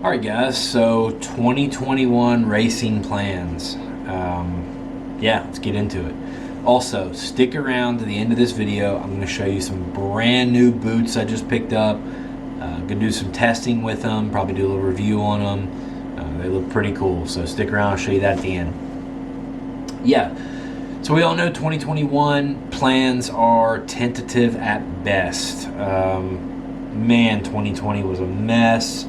Alright guys, so 2021 racing plans. Yeah, let's get into it. Also, stick around to the end of this video. I'm going to show you some brand new boots I just picked up. I'm going to do some testing with them, probably do a little review on them. They look pretty cool, so stick around, I'll show you that at the end. Yeah, so we all know 2021 plans are tentative at best. Man, 2020 was a mess.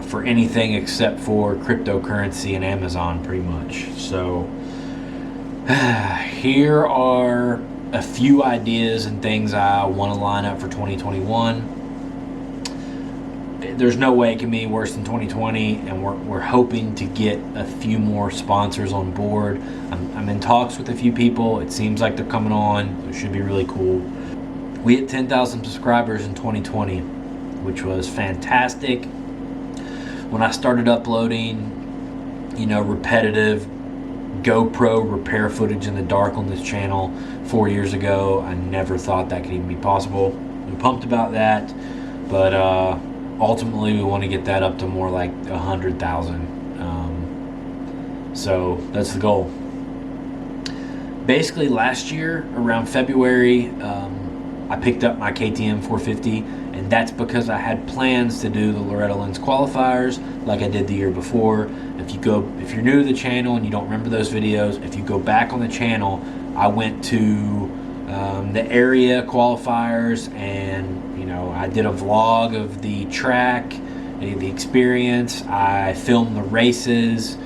For anything except for cryptocurrency and Amazon, pretty much. So here are a few ideas and things I want to line up for 2021. There's no way it can be worse than 2020, and we're hoping to get a few more sponsors on board. I'm in talks with a few people. It seems like they're coming on. It should be really cool. We hit 10,000 subscribers in 2020, which was fantastic. When I started uploading, repetitive GoPro repair footage in the dark on this channel 4 years ago, I never thought that could even be possible. I'm pumped about that, but ultimately we want to get that up to more like 100,000. So that's the goal. Basically, last year around February, I picked up my KTM 450, and that's because I had plans to do the Loretta Lynn's qualifiers like I did the year before. If you're new to the channel and you don't remember those videos, if you go back on the channel, I went to the area qualifiers, and I did a vlog of the track, the experience. I filmed the races.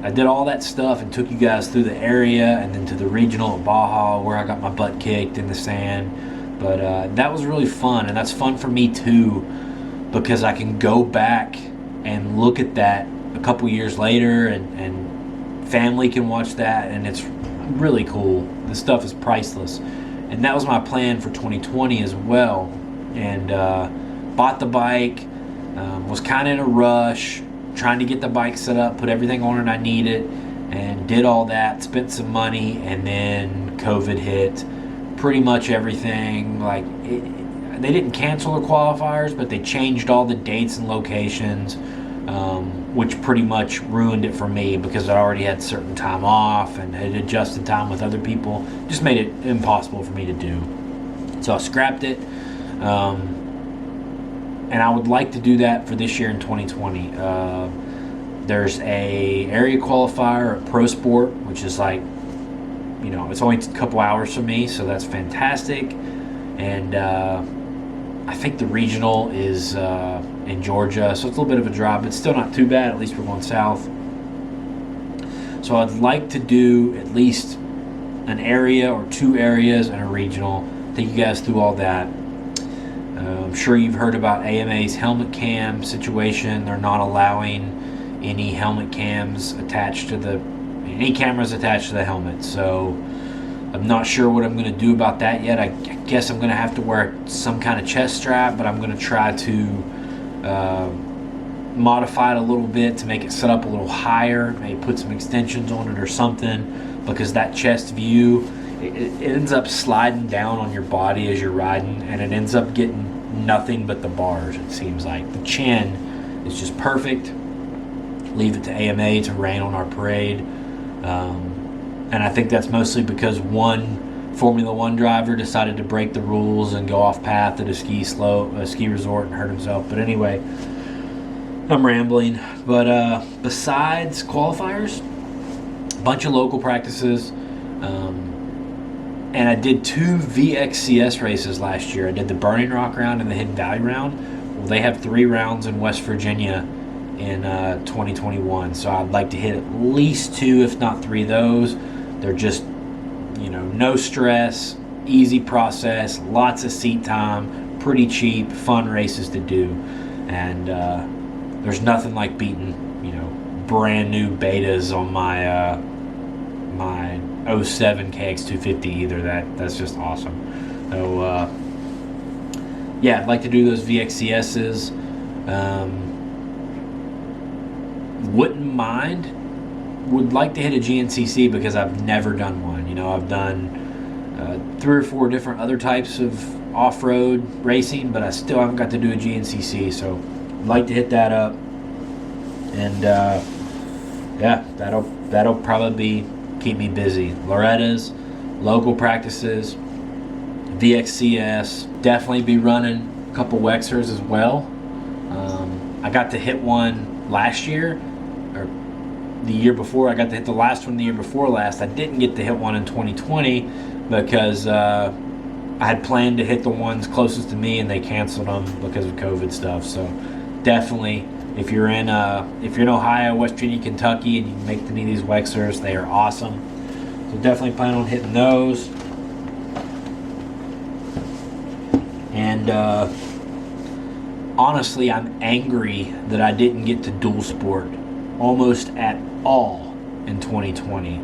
I did all that stuff and took you guys through the area and then to the regional at Baja where I got my butt kicked in the sand. But that was really fun, and that's fun for me too, because I can go back and look at that a couple years later, and family can watch that, and it's really cool. This stuff is priceless. And that was my plan for 2020 as well. And bought the bike, was kind of in a rush, trying to get the bike set up, put everything on it I needed, and did all that, spent some money, and then COVID hit. Pretty much everything, they didn't cancel the qualifiers, but they changed all the dates and locations, which pretty much ruined it for me because I already had certain time off and had adjusted time with other people. Just made it impossible for me to do. So I scrapped it. And I would like to do that for this year in 2020. There's a area qualifier at Pro Sport, which is it's only a couple hours from me, so that's fantastic. And I think the regional is in Georgia, so it's a little bit of a drive, but still not too bad. At least we're going south. So I'd like to do at least an area or two areas and a regional. Take you guys through all that. I'm sure you've heard about AMA's helmet cam situation. They're not allowing any helmet cams attached to any cameras attached to the helmet. So I'm not sure what I'm going to do about that yet. I guess I'm going to have to wear some kind of chest strap, but I'm going to try to modify it a little bit to make it set up a little higher, maybe put some extensions on it or something, because that chest view, it ends up sliding down on your body as you're riding, and it ends up getting nothing but the bars, it seems like. The chin is just perfect. Leave it to AMA to rain on our parade. And I think that's mostly because one Formula One driver decided to break the rules and go off path at a ski resort and hurt himself. But anyway, I'm rambling. But besides qualifiers, a bunch of local practices. And I did 2 VXCS races last year. I did the Burning Rock round and the Hidden Valley round. Well, they have 3 rounds in West Virginia in 2021. So I'd like to hit at least 2, if not 3 of those. They're just, no stress, easy process, lots of seat time, pretty cheap, fun races to do. And there's nothing like beating, brand new betas on my my 07 KX250 either. That's just awesome. So yeah, I'd like to do those VXCSs. Wouldn't mind. Would like to hit a GNCC because I've never done one. I've done 3 or 4 different other types of off-road racing, but I still haven't got to do a GNCC. So like to hit that up. And yeah, that'll probably keep me busy. Loretta's, local practices, VXCS, definitely be running a couple Wexers as well. I got to hit one last year, or the year before. I got to hit the last one the year before last. I didn't get to hit one in 2020 because I had planned to hit the ones closest to me, and they canceled them because of COVID stuff. So definitely, if you're in Ohio, West Virginia, Kentucky, and you can make any of these Wexers, they are awesome. So definitely plan on hitting those. And honestly, I'm angry that I didn't get to dual sport almost at all in 2020.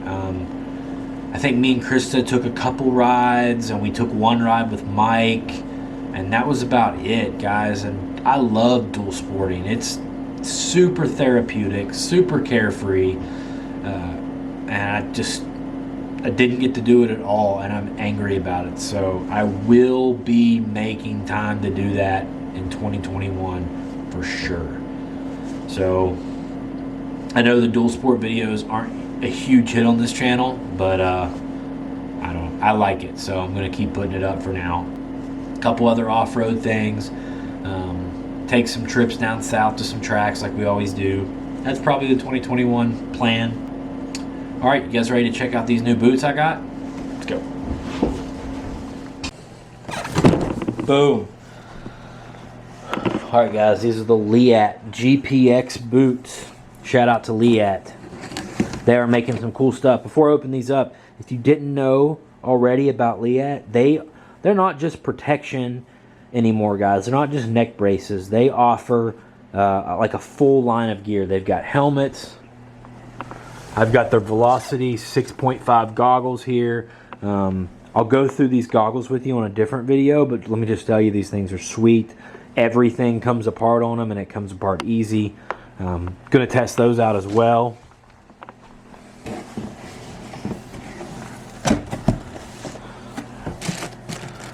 I think me and Krista took a couple rides, and we took one ride with Mike, and that was about it, guys. And I love dual sporting. It's super therapeutic, super carefree, and I didn't get to do it at all, and I'm angry about it. So I will be making time to do that in 2021 for sure. So I know the dual sport videos aren't a huge hit on this channel, but I like it, so I'm gonna keep putting it up for now. A couple other off-road things, take some trips down south to some tracks like we always do. That's probably the 2021 plan. All right, you guys ready to check out these new boots I got? Let's go. Boom. All right, guys, these are the Liat Gpx Boots. Shout out to Liat. They are making some cool stuff. Before I open these up, if you didn't know already about Liat, they're not just protection anymore, guys. They're not just neck braces. They offer like a full line of gear. They've got helmets. I've got their Velocity 6.5 goggles here. I'll go through these goggles with you on a different video, but let me just tell you, these things are sweet. Everything comes apart on them, and it comes apart easy. Gonna test those out as well.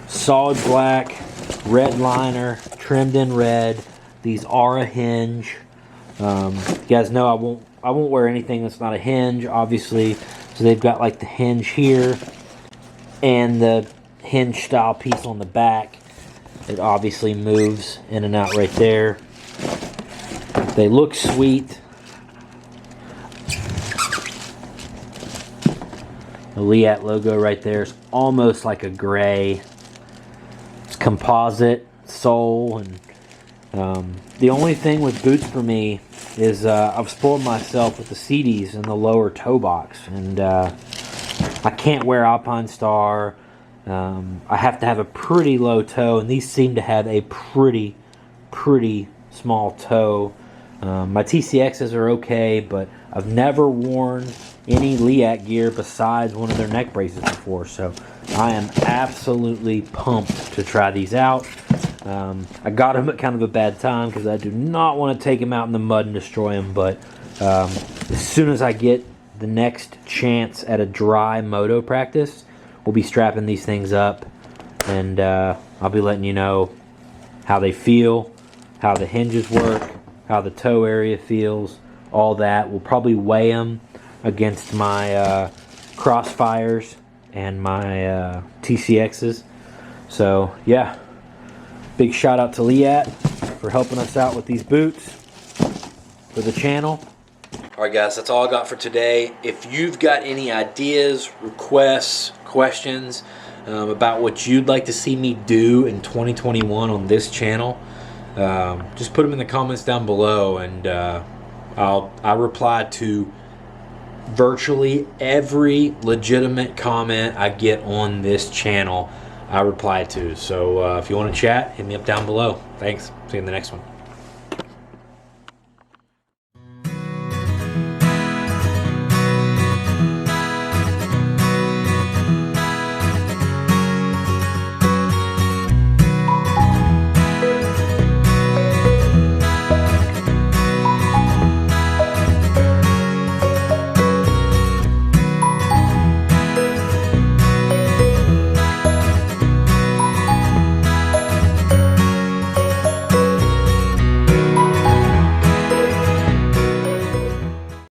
Solid black, red liner, trimmed in red. These are a hinge. You guys know I won't wear anything that's not a hinge, obviously. So they've got like the hinge here and the hinge style piece on the back. It obviously moves in and out right there. They look sweet. The Liat logo right there is almost like a gray. It's composite sole, and the only thing with boots for me is I've spoiled myself with the CDs in the lower toe box, and I can't wear Alpine Star. I have to have a pretty low toe, and these seem to have a pretty small toe. My TCXs are okay, but I've never worn any Liat gear besides one of their neck braces before, so I am absolutely pumped to try these out. I got them at kind of a bad time because I do not want to take them out in the mud and destroy them, but as soon as I get the next chance at a dry moto practice, we'll be strapping these things up, and I'll be letting you know how they feel, how the hinges work, how the toe area feels, all that. We'll probably weigh them against my Crossfires and my TCXs. So yeah, big shout out to Liat for helping us out with these boots for the channel. Alright guys, that's all I got for today. If you've got any ideas, requests, questions about what you'd like to see me do in 2021 on this channel, just put them in the comments down below, and I'll reply to virtually every legitimate comment I get on this channel. I reply to. So if you want to chat, hit me up down below. Thanks. See you in the next one.